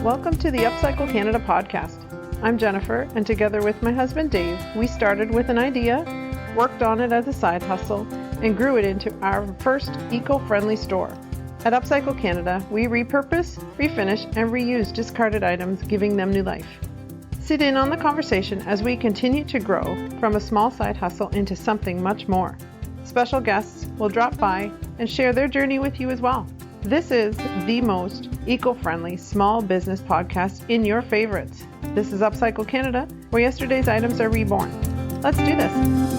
Welcome to the UpCycle Canada podcast. I'm Jennifer, and together with my husband Dave, we started with an idea, worked on it as a side hustle, and grew it into our first eco-friendly store. At UpCycle Canada, we repurpose, refinish, and reuse discarded items, giving them new life. Sit in on the conversation as we continue to grow from a small side hustle into something much more. Special guests will drop by and share their journey with you as well. This is the most eco-friendly small business podcast in your favorites. This is UpCycle Canada, where yesterday's items are reborn. Let's do this.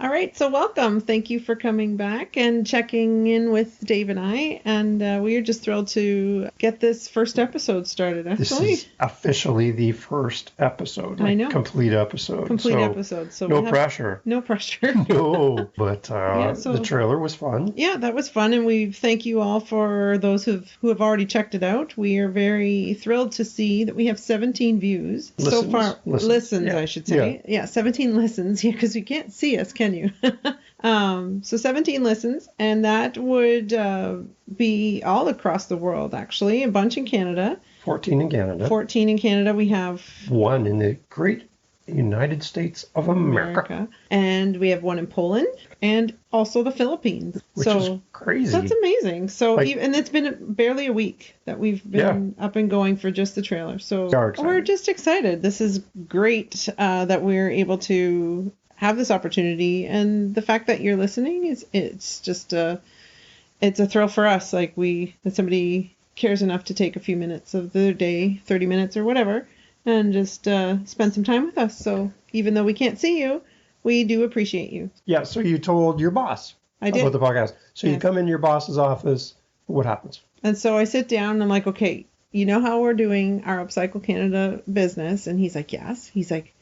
All right, so welcome. Thank you for coming back and checking in with Dave and I. And we are just thrilled to get this first episode started, actually. This is officially the first episode. I know. Complete episode. So no pressure. No pressure. No, but the trailer was fun. Yeah, that was fun. And we thank you all for those who have already checked it out. We are very thrilled to see that we have 17 views. So far. Listens, yeah. I should say. Yeah, 17 listens. Yeah, because you can't see us, can you? So 17 listens, and that would be all across the world, actually. A bunch in Canada. 14 in Canada. 14 in Canada. We have one in the great United States of America. And we have one in Poland and also the Philippines. Which is crazy. That's amazing. So, and it's been barely a week that we've been up and going for just the trailer. So we're just excited. This is great that we're able to have this opportunity, and the fact that you're listening it's a thrill for us. Like that somebody cares enough to take a few minutes of their day, 30 minutes or whatever, and just spend some time with us. So even though we can't see you, we do appreciate you. Yeah. So you told your boss about the podcast. So you come in your boss's office. What happens? And so I sit down and I'm like, okay, you know how we're doing our UpCycle Canada business? And he's like, yes. He's like,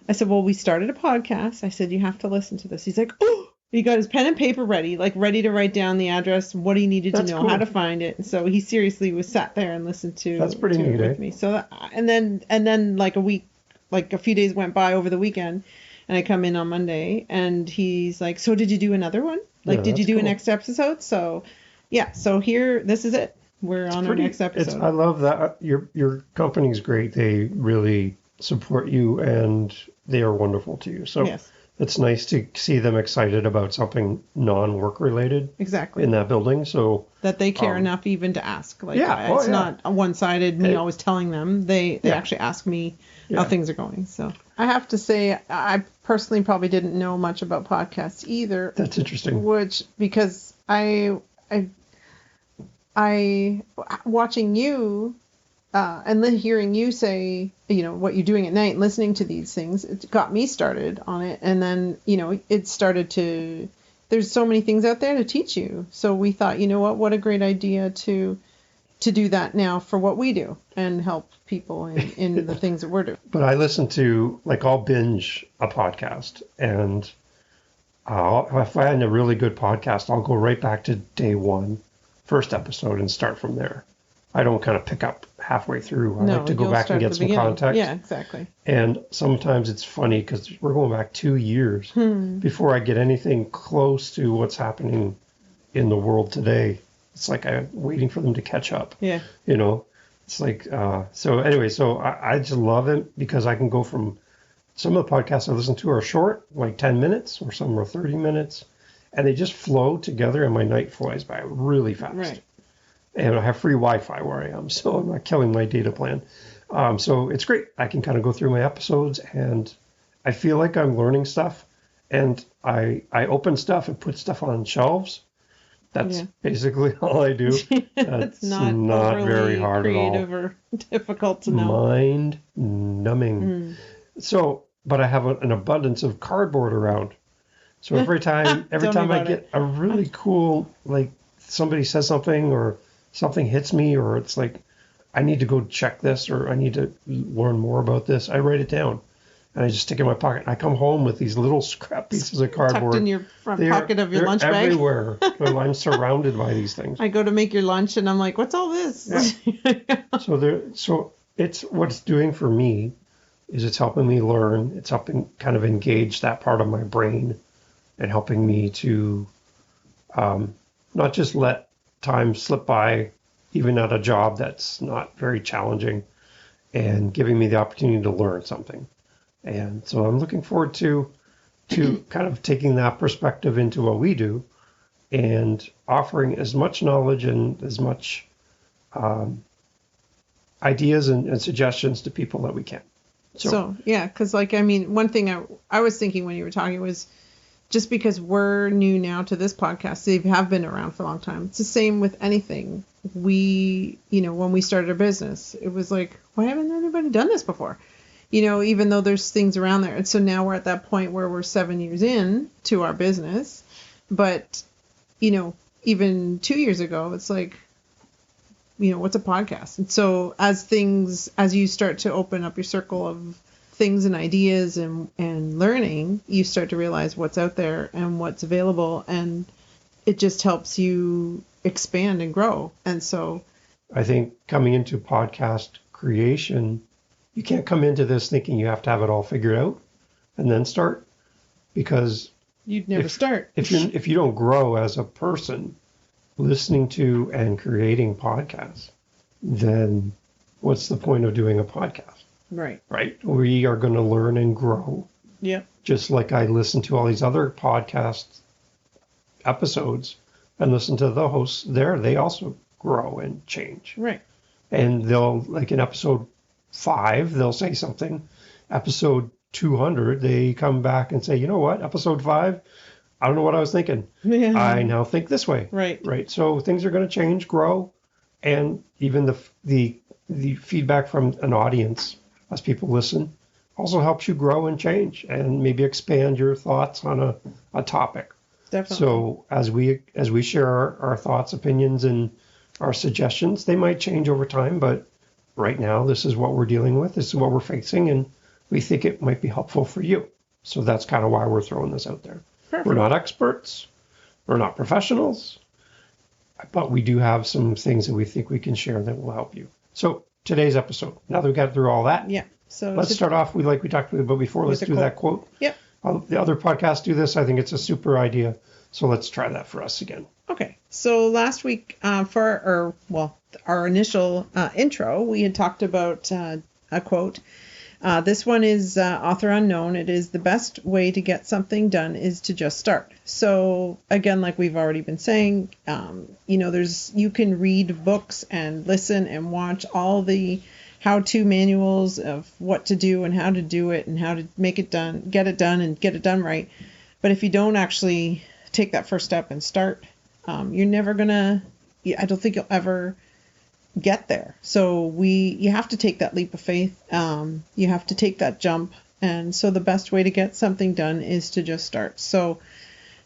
I said, well, we started a podcast. I said, you have to listen to this. He's like, oh, he got his pen and paper ready, ready to write down the address, what he needed to know, how to find it. And so he seriously was sat there and listened to That's pretty neat, it with me. So and then like a few days went by over the weekend, and I come in on Monday, and he's like, so did you do another one? Did you do a next episode? So yeah, so this is it. We're on our next episode. I love that. Your company's great. They really support you, and they are wonderful to you. So it's nice to see them excited about something non-work related. Exactly. In that building. So that they care enough even to ask. It's not a one-sided me always telling them. They actually ask me how things are going. So I have to say, I personally probably didn't know much about podcasts either. That's interesting. Because I watching you and then hearing you say, what you're doing at night, listening to these things, it got me started on it. And then, it started there's so many things out there to teach you. So we thought, what a great idea to do that now for what we do and help people in the things that we're doing. But I listen to, I'll binge a podcast, and if I find a really good podcast, I'll go right back to day one, first episode, and start from there. I don't kind of pick up halfway through. I like to go back and get some context. Yeah, exactly. And sometimes it's funny because we're going back 2 years before I get anything close to what's happening in the world today. It's like I'm waiting for them to catch up. Yeah. It's like, so anyway, so I just love it because I can go from, some of the podcasts I listen to are short, like 10 minutes, or some are 30 minutes, and they just flow together, and my night flies by really fast. Right. And I have free Wi-Fi where I am, so I'm not killing my data plan. So it's great. I can kind of go through my episodes, and I feel like I'm learning stuff. And I open stuff and put stuff on shelves. That's basically all I do. It's not very hard at all. Creative or difficult to know. Mind numbing. So, but I have an abundance of cardboard around. So every time I get a really cool, somebody says something or something hits me, or it's like, I need to go check this, or I need to learn more about this, I write it down and I just stick it in my pocket. I come home with these little scrap pieces of cardboard. Tucked in your front pocket of your lunch bag. They're everywhere. I'm surrounded by these things. I go to make your lunch and I'm like, what's all this? Yeah. So it's what it's doing for me is it's helping me learn. It's helping kind of engage that part of my brain and helping me to not just let time slip by even at a job that's not very challenging, and giving me the opportunity to learn something. And so I'm looking forward to kind of taking that perspective into what we do and offering as much knowledge and as much ideas and suggestions to people that we can. So yeah, because one thing I was thinking when you were talking was, just because we're new now to this podcast, they have been around for a long time. It's the same with anything. We, when we started our business, it was like, why haven't anybody done this before? Even though there's things around there. And so now we're at that point where we're 7 years in to our business. But, even 2 years ago, it's like, what's a podcast? And so as you start to open up your circle of things and ideas and learning, you start to realize what's out there and what's available, and it just helps you expand and grow. And so I think coming into podcast creation, you can't come into this thinking you have to have it all figured out and then start, because you'd never start. If you don't grow as a person listening to and creating podcasts, then what's the point of doing a podcast? Right. We are going to learn and grow. Yeah. Just like I listen to all these other podcast episodes and listen to the hosts there, they also grow and change. Right. And they'll, like in episode 5, they'll say something. Episode 200, they come back and say, you know what, episode 5, I don't know what I was thinking. Yeah. I now think this way. Right. So things are going to change, grow, and even the feedback from an audience as people listen also helps you grow and change and maybe expand your thoughts on a topic. Definitely. So as we share our thoughts, opinions, and our suggestions, they might change over time, but right now this is what we're dealing with, this is what we're facing, and we think it might be helpful for you. So that's kind of why we're throwing this out there. Perfect. We're not experts, we're not professionals, but we do have some things that we think we can share that will help you. So today's episode, now that we got through all that, yeah. So let's start off with, like we talked about before, let's do that quote. Yep. The other podcasts do this. I think it's a super idea. So let's try that for us again. Okay. So last week for our initial intro, we had talked about a quote. This one is author unknown. It is, the best way to get something done is to just start. So again, like we've already been saying, you can read books and listen and watch all the how-to manuals of what to do and how to do it and how to make it done, get it done right. But if you don't actually take that first step and start, you're never gonna, I don't think you'll ever get there. So you have to take that leap of faith. You have to take that jump. And so the best way to get something done is to just start. So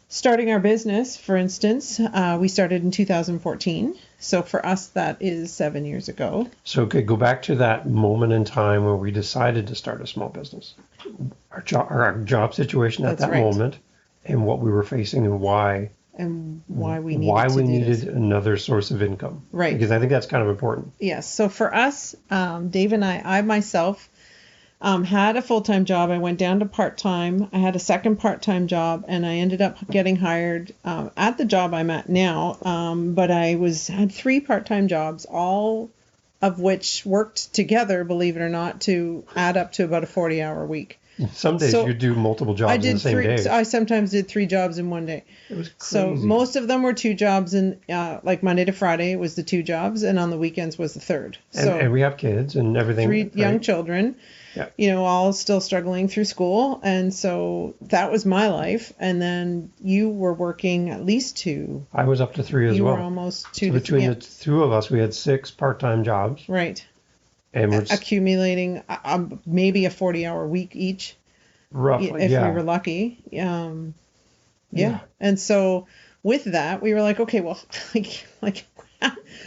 starting our business, for instance, we started in 2014. So for us, that is 7 years ago. So go back to that moment in time where we decided to start a small business. Our job situation at that moment, and what we were facing and why. And why we needed another source of income. Right. Because I think that's kind of important. Yes. So for us, Dave and I myself had a full-time job. I went down to part-time. I had a second part-time job, and I ended up getting hired at the job I'm at now. But I had 3 part-time jobs, all of which worked together, believe it or not, to add up to about a 40-hour week. Some days you do multiple jobs in the same day. I sometimes did 3 jobs in one day. It was crazy. So most of them were 2 jobs, and like Monday to Friday was the 2 jobs, and on the weekends was the 3rd. And we have kids and everything. 3 young children, all still struggling through school. And so that was my life. And then you were working at least 2. I was up to 3 as well. You were almost 2 so between the 2 of us, we had 6 part-time jobs. Right. And we're accumulating maybe a 40-hour week each. Roughly, if we were lucky. Yeah. And so with that, we were like, okay, well, like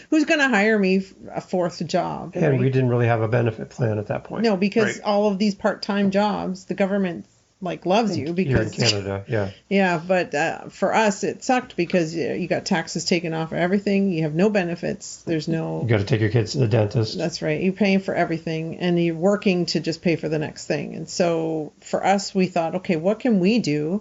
who's going to hire me a 4th job? And we didn't really have a benefit plan at that point. No, because all of these part-time jobs, the government loves you because here in Canada, yeah. But for us, it sucked because you got taxes taken off of everything. You have no benefits. You got to take your kids to the dentist. That's right. You're paying for everything, and you're working to just pay for the next thing. And so for us, we thought, okay, what can we do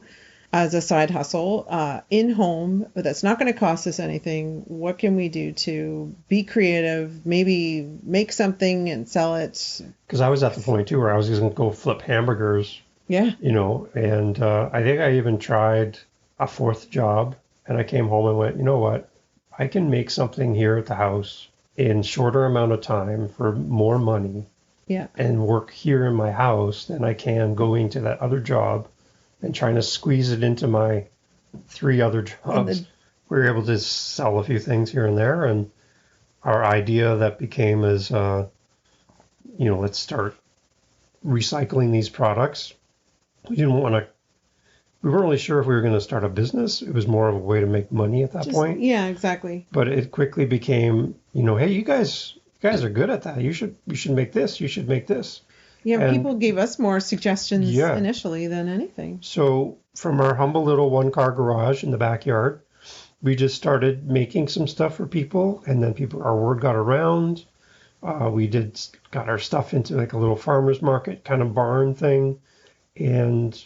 as a side hustle in home, but that's not going to cost us anything. What can we do to be creative, maybe make something and sell it? Because I was at the point too where I was just going to go flip hamburgers. Yeah. And I think I even tried a fourth job, and I came home and went, you know what? I can make something here at the house in shorter amount of time for more money. Yeah. And work here in my house than I can going to that other job and trying to squeeze it into my 3 other jobs. We were able to sell a few things here and there, and our idea that became is, let's start recycling these products. We weren't really sure if we were going to start a business. It was more of a way to make money at that point. Yeah, exactly. But it quickly became, hey, you guys are good at that. You should make this. You should make this. Yeah, and people gave us more suggestions initially than anything. So from our humble little 1-car garage in the backyard, we just started making some stuff for people, and then our word got around. We got our stuff into like a little farmer's market kind of barn thing, and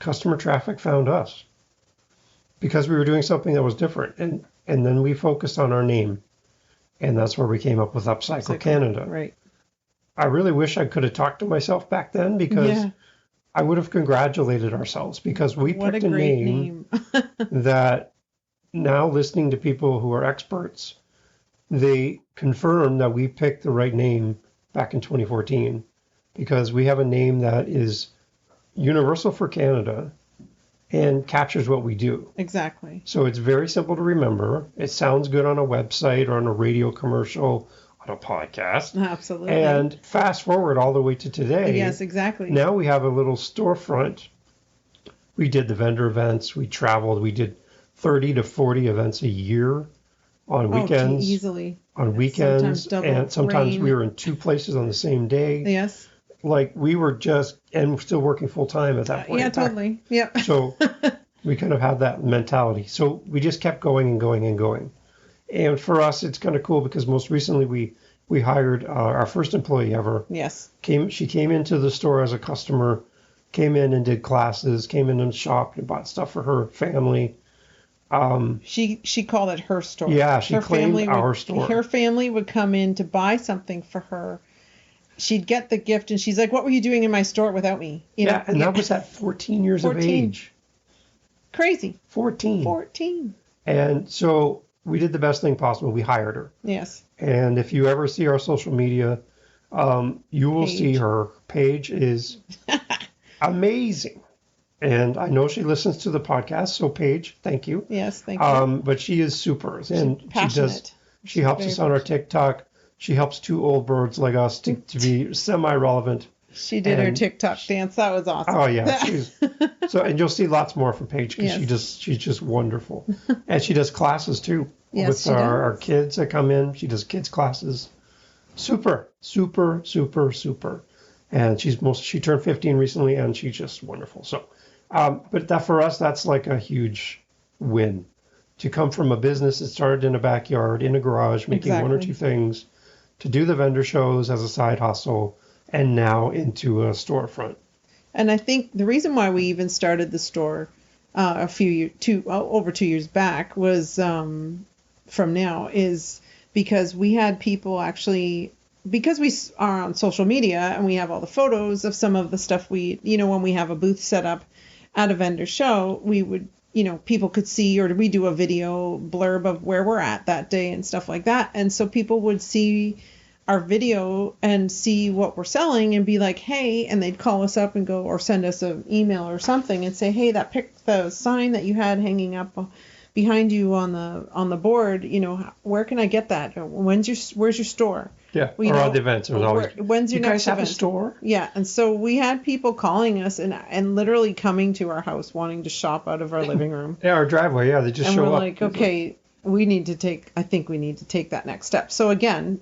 customer traffic found us because we were doing something that was different. And then we focused on our name. And that's where we came up with UpCycle Canada. Right. I really wish I could have talked to myself back then, because I would have congratulated ourselves, because we picked a name that now, listening to people who are experts, they confirm that we picked the right name back in 2014, because we have a name that is universal for Canada and captures what we do. Exactly. So it's very simple to remember. It sounds good on a website or on a radio commercial, on a podcast. Absolutely. And fast forward all the way to today. Yes, exactly. Now we have a little storefront. We did the vendor events. We traveled. We did 30 to 40 events a year on weekends. Easily. On weekends. Sometimes rain. We were in 2 places on the same day. Yes. Like we were and still working full time at that point. Yeah, totally. Yep. So we kind of had that mentality. So we just kept going and going and going. And for us, it's kind of cool because most recently we hired our first employee ever. Yes. She came into the store as a customer, came in and did classes, came in and shopped and bought stuff for her family. She called it her store. Yeah, she claimed our store. Her family would come in to buy something for her. She'd get the gift, and she's like, "What were you doing in my store without me?" And that was at 14 years of age. Crazy. 14. And so we did the best thing possible. We hired her. Yes. And if you ever see our social media, you will see her page is amazing. And I know she listens to the podcast, so Paige, thank you. Yes, thank you. But she is super, and she helps us on our passionate. TikTok. She helps 2 old birds like us to be semi-relevant. She did her TikTok dance. That was awesome. Oh yeah, and you'll see lots more from Paige, because she's just wonderful, and she does classes too with our kids that come in. She does kids classes. Super, super, super, super, and she turned 15 recently, and she's just wonderful. So, but that for us, that's like a huge win to come from a business that started in a backyard, in a garage, making 1 or 2 things, to do the vendor shows as a side hustle, and now into a storefront. And I think the reason why we even started the store over 2 years back was from now is because we had people actually, because we are on social media and we have all the photos of some of the stuff when we have a booth set up at a vendor show, we would, people could see, or we do a video blurb of where we're at that day and stuff like that. And so people would see our video and see what we're selling and be like, hey, and they'd call us up and go, or send us an email or something and say, hey, the sign that you had hanging up behind you on the board, where can I get that? Where's your store? Yeah, or at the events. It was always, when's your next event? You guys have a store? Yeah, and so we had people calling us and literally coming to our house wanting to shop out of our living room. Yeah, our driveway, they just show up. And we're like, okay, I think we need to take that next step. So again,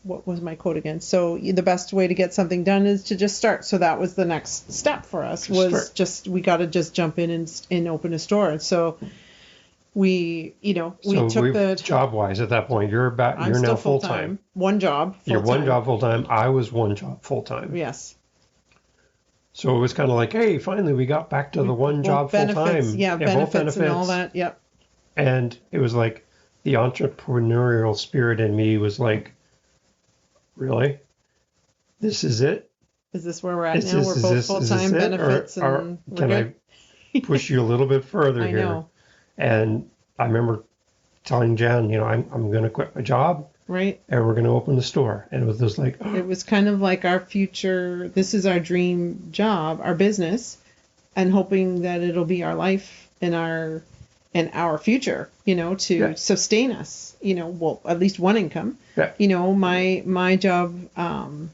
what was my quote again? So the best way to get something done is to just start. So that was the next step for us, we got to just jump in and open a store. And so we took the job-wise at that point. You're now full-time. One job. You're one job full-time. I was one job full-time. Yes. So it was kind of like, hey, finally we got back to the one job full time. Yeah, both benefits and all that. Yep. And it was like the entrepreneurial spirit in me was like, really? This is it? Is this where we're at now? We're both full-time benefits and we're good? I push you a little bit further I here? know. And I remember telling Jen, I'm going to quit my job. Right. And we're going to open the store. And it was just like, It was kind of like our future. This is our dream job, our business, and hoping that it'll be our life and our future, to sustain us, well, at least one income. Yeah. My job,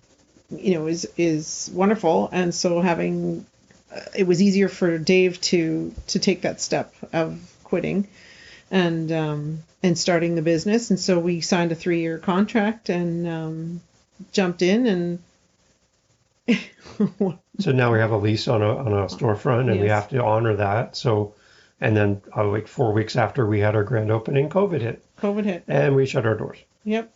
is wonderful. And so it was easier for Dave to take that step of quitting and starting the business. And so we signed a 3-year contract and jumped in and so now we have a lease on a storefront and we have to honor that. So, and then like 4 weeks after we had our grand opening, COVID hit. And we shut our doors. Yep.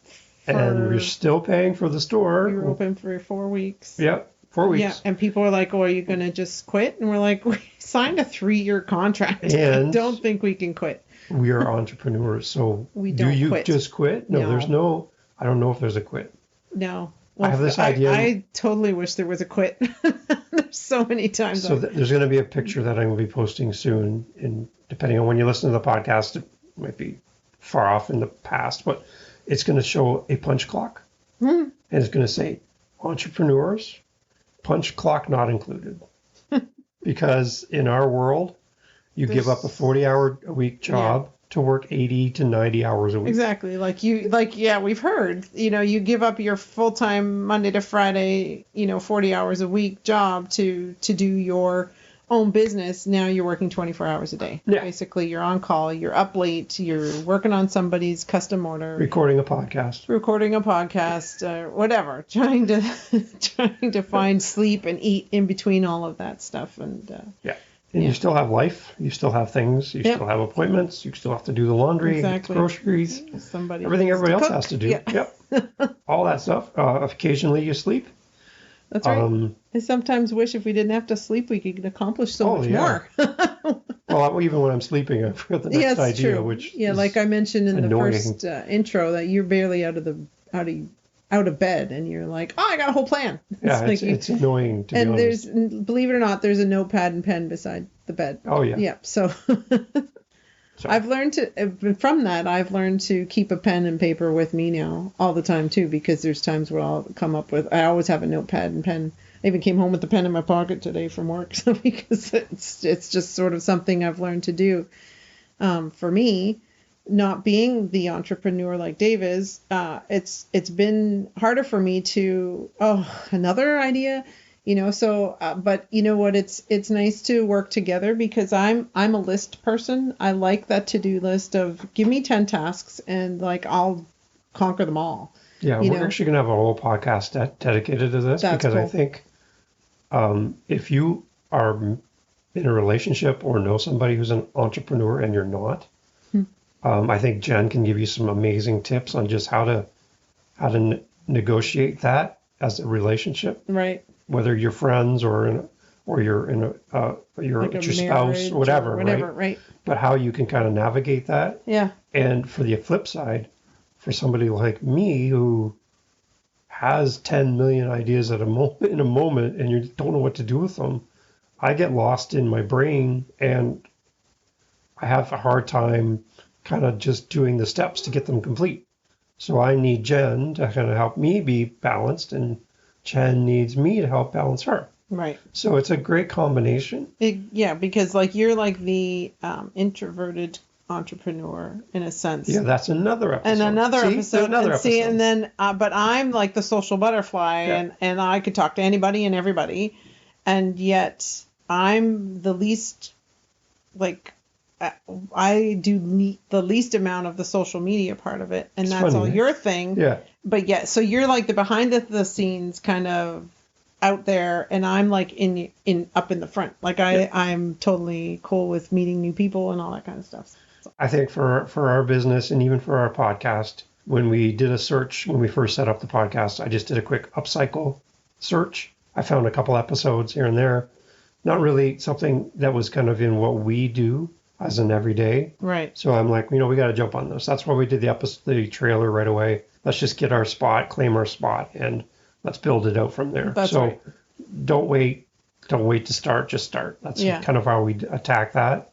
And we're still paying for the store. We were open for 4 weeks. Yep. 4 weeks. Yeah. And people are like, oh, are you going to just quit? And we're like, we signed a 3-year contract. And I don't think we can quit. We are entrepreneurs. So we don't do you quit. Just quit? No, I don't know if there's a quit. No. Well, I have this idea. I totally wish there was a quit. There's so many times. So there's going to be a picture that I'm going to be posting soon. And depending on when you listen to the podcast, it might be far off in the past, but it's going to show a punch clock. And it's going to say, entrepreneurs, punch clock not included. Because in our world, you give up a 40-hour-a-week job to work 80 to 90 hours a week. Exactly. We've heard, you give up your full-time Monday to Friday, 40 hours a week job to do your own business. Now you're working 24 hours a day. Yeah. Basically, you're on call, you're up late, you're working on somebody's custom order. Recording a podcast, whatever. Trying to find sleep and eat in between all of that stuff. And And you still have life. You still have things. You still have appointments. You still have to do the laundry, get the groceries, everything everybody else has to do. Yeah. Yep. All that stuff. Occasionally you sleep. That's right. I sometimes wish if we didn't have to sleep, we could accomplish so much more. Well, even when I'm sleeping, I've got the next idea, true. Which like I mentioned in annoying. The first intro, that you're barely out of bed, and you're like, oh, I got a whole plan. It's annoying to be honest. And believe it or not, there's a notepad and pen beside the bed. Oh yeah. Yeah. So I've learned to keep a pen and paper with me now all the time too, because there's times where I always have a notepad and pen. I even came home with the pen in my pocket today from work, so because it's just sort of something I've learned to do. For me, not being the entrepreneur like Dave is, it's been harder for me to another idea. But you know what? It's nice to work together because I'm a list person. I like that to-do list of give me 10 tasks and I'll conquer them all. Yeah, we're actually going to have a whole podcast dedicated to this. That's because cool. I think if you are in a relationship or know somebody who's an entrepreneur and you're not, I think Jen can give you some amazing tips on just how to negotiate that as a relationship. Right. Whether you're friends or you're your spouse, whatever, right? But how you can kind of navigate that. Yeah. And for the flip side, for somebody like me who has 10 million ideas in a moment and you don't know what to do with them, I get lost in my brain and I have a hard time kind of just doing the steps to get them complete. So I need Jen to kind of help me be balanced, and Jen needs me to help balance her. Right. So it's a great combination. Because you're like the introverted entrepreneur in a sense. Yeah, that's another episode. And another episode. But I'm like the social butterfly, and I could talk to anybody and everybody, and yet I'm the least I do the least amount of the social media part of it, and it's that's funny, all your thing. Yeah. But so you're like the behind the scenes kind of out there, and I'm like in up in the front. I'm totally cool with meeting new people and all that kind of stuff. So. I think for our business and even for our podcast, when we did a search, when we first set up the podcast, I just did a quick UpCycle search, I found a couple episodes here and there. Not really something that was kind of in what we do as an everyday. Right. So I'm like, we got to jump on this. That's why we did the trailer right away. Let's just get our spot, claim our spot, and let's build it out from there. That's right. Don't wait to start, just start. That's kind of how we attack that.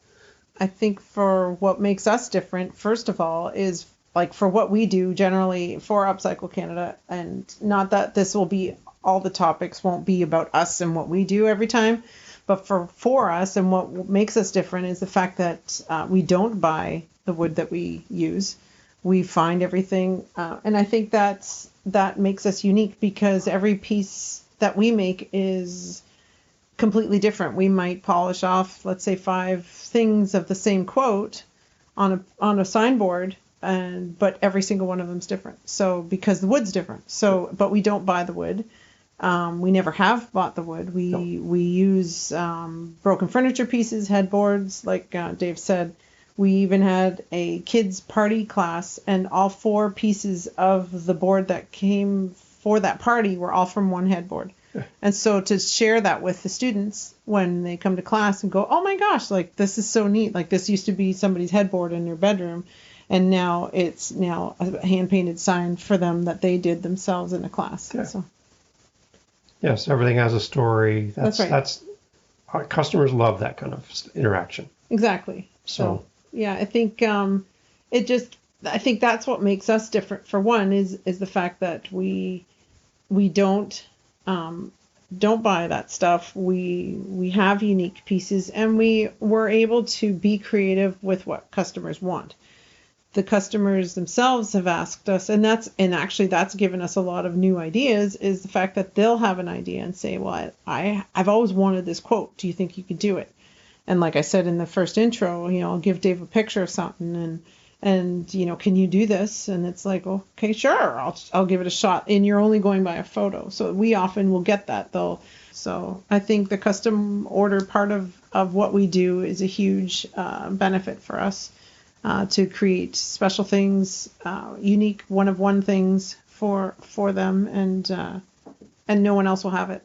I think for what makes us different, first of all, is like for what we do generally for UpCycle Canada, and not that this will be all the topics won't be about us and what we do every time, but for us and what makes us different is the fact that we don't buy the wood that we use. We find everything, and I think that makes us unique because every piece that we make is completely different. We might polish off, let's say, 5 things of the same quote on a signboard, but every single one of them is different. So because the wood's different. So, but we don't buy the wood. We never have bought the wood. We use broken furniture pieces, headboards, like Dave said. We even had a kids party class, and all 4 pieces of the board that came for that party were all from one headboard. Yeah. And so to share that with the students when they come to class and go, oh my gosh, like this is so neat. Like this used to be somebody's headboard in their bedroom, and now it's a hand-painted sign for them that they did themselves in a class. Yeah. So. Yes, everything has a story. That's right. That's our customers love that kind of interaction. Exactly. So yeah, I think I think that's what makes us different. For one, is the fact that we don't buy that stuff. We have unique pieces, and we were able to be creative with what customers want. The customers themselves have asked us, and actually that's given us a lot of new ideas, is the fact that they'll have an idea and say, well, I've always wanted this quote. Do you think you could do it? And like I said in the first intro, I'll give Dave a picture of something and can you do this? And it's like, okay, sure, I'll give it a shot. And you're only going by a photo. So we often will get that though. So I think the custom order part of what we do is a huge benefit for us. To create special things, unique one-of-one things for them, and no one else will have it.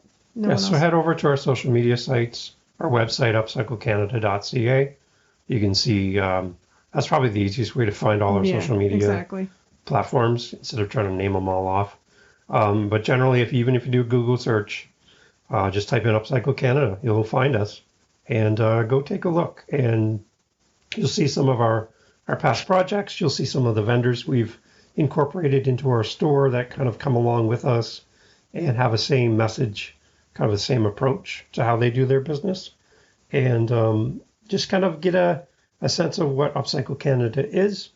So head over to our social media sites, our website, UpCycleCanada.ca. You can see that's probably the easiest way to find all our social media platforms instead of trying to name them all off. But generally, even if you do a Google search, just type in UpCycle Canada, you'll find us, and go take a look, and you'll see some of our past projects. You'll see some of the vendors we've incorporated into our store that kind of come along with us and have a same message, kind of the same approach to how they do their business. And just kind of get a sense of what UpCycle Canada is.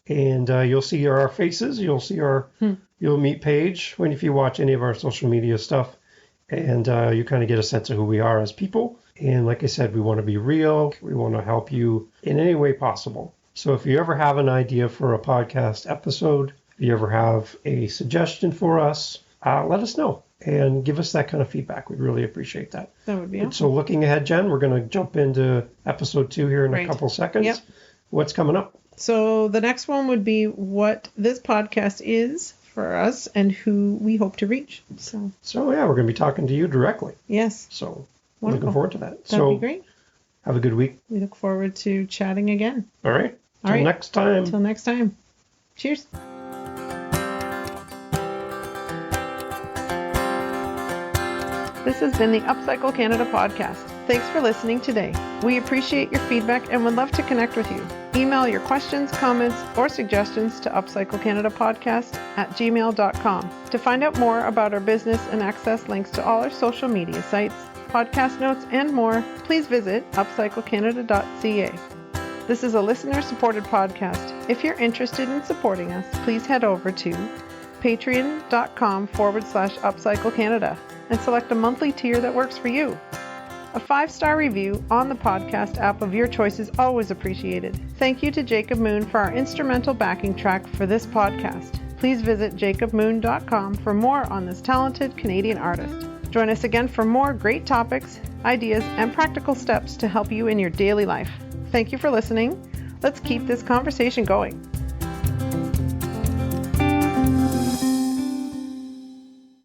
And you'll see our faces. You'll see you'll meet Paige if you watch any of our social media stuff. And you kind of get a sense of who we are as people. And like I said, we want to be real. We want to help you in any way possible. So if you ever have an idea for a podcast episode, if you ever have a suggestion for us, let us know and give us that kind of feedback. We'd really appreciate that. That would be awesome. So looking ahead, Jen, we're going to jump into episode 2 here in a couple seconds. Yep. What's coming up? So the next one would be what this podcast is for us and who we hope to reach. So yeah, we're going to be talking to you directly. Yes. So wonderful. Looking forward to that. That'd be great. Have a good week. We look forward to chatting again. All right. Till next time. Till next time. Cheers. This has been the UpCycle Canada podcast. Thanks for listening today. We appreciate your feedback and would love to connect with you. Email your questions, comments, or suggestions to upcyclecanadapodcast@gmail.com. To find out more about our business and access links to all our social media sites, podcast notes, and more, please visit upcyclecanada.ca. This is a listener-supported podcast. If you're interested in supporting us, please head over to patreon.com/UpCycleCanada and select a monthly tier that works for you. A 5-star review on the podcast app of your choice is always appreciated. Thank you to Jacob Moon for our instrumental backing track for this podcast. Please visit jacobmoon.com for more on this talented Canadian artist. Join us again for more great topics, ideas, and practical steps to help you in your daily life. Thank you for listening. Let's keep this conversation going.